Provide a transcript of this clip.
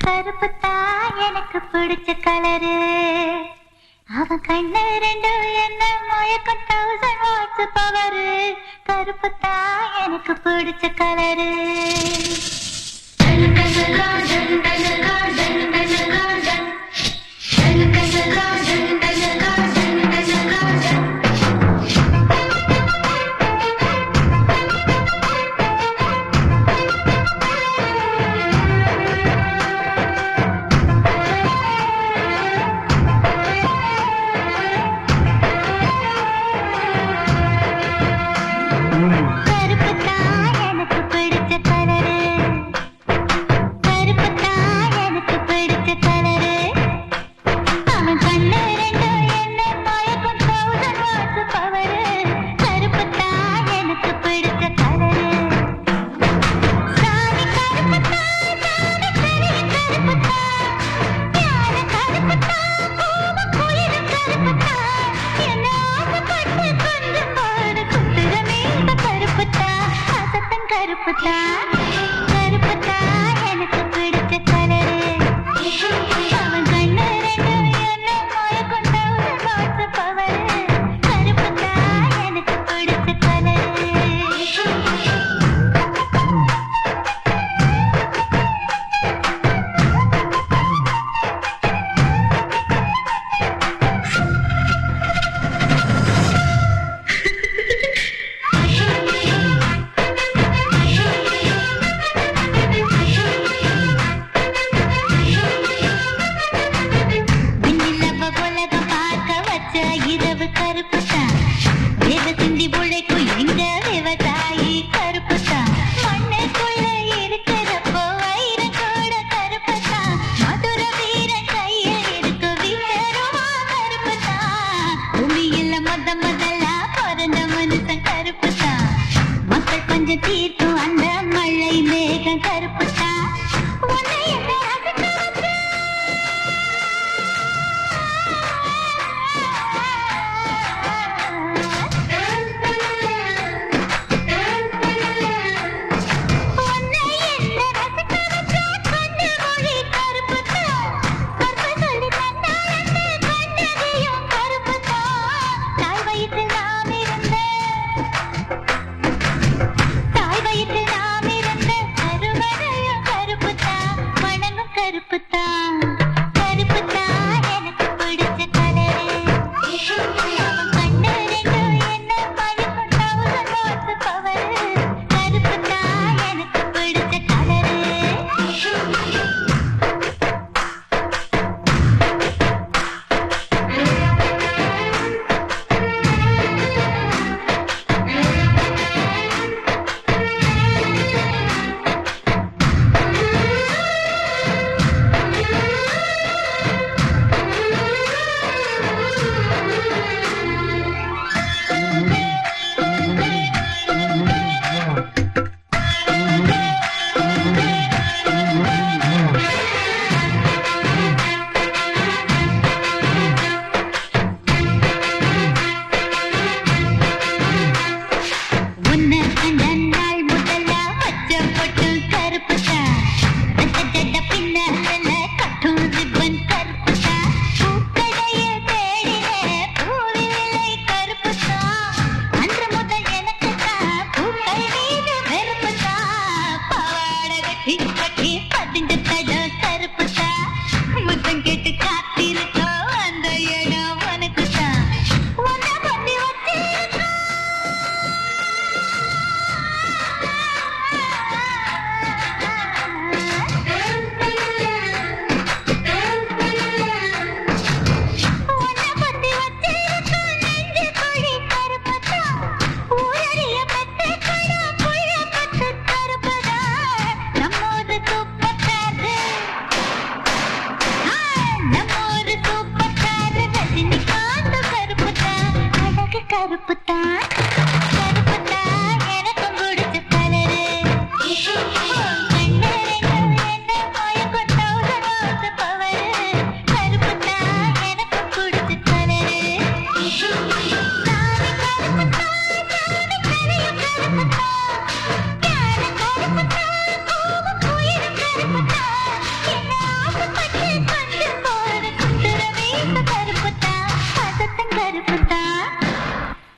கருப்புத்தா எனக்கு பிடிச்ச கலரு. அவன் கண்ணு ரெண்டு என்ன மயக்கம் 1000 வாட்ஸ் பவரு. கருப்புத்தா எனக்கு பிடிச்ச கலரு. கருப்புத்தா கருப்புத்தா எனக்கு பிடிச்ச கலரு. அவன் கண்ணு ரெண்டு என்ன மயக்கம் 1000 வாட்ஸ் பவரு. கருப்புத்தா எனக்கு பிடிச்ச கலரு. இரவு கருப்புத்தா வேவ சிந்தி உழைக்கும் எங்க விவசாயி கருப்புத்தா. மண்ணுக்குள்ள இருக்கிறப்போ வைரம் கூட கருப்புத்தா. மதுர வீரன் கையில் இருக்கு வீரருமா கருப்புத்தா. பூமியில முதலா பிறந்த மனுஷன் கருப்புத்தா. மக்கள் கொஞ்சம் தீர்க்கும் அந்த மழை மேகம் கருப்புத்தா. உன்னை கருப்புத்தா கருப்புத்தா எனக்கு பிடிச்ச கலரு. அவன் கண்ணு ரெண்டு என்ன மயக்கம் 1000 வாட்ஸ் பவரு. கருப்புத்தா எனக்கு பிடிச்ச கலரு. கருப்புத்தா கருப்புத்தா எனக்கு பிடிச்ச கலரு. கண்ணு ரெண்டு என்ன மயக்கம் 1000 வாட்ஸ் பவரு. கருப்புத்தா எனக்கு பிடிச்ச கலரு. சாமி கருப்புத்தா சாமி கரையும் கருப்புத்தா. ஞான கருப்புத்தா கோபம் உயிரும் கருப்புத்தா. என்ன கருப்புத்தான்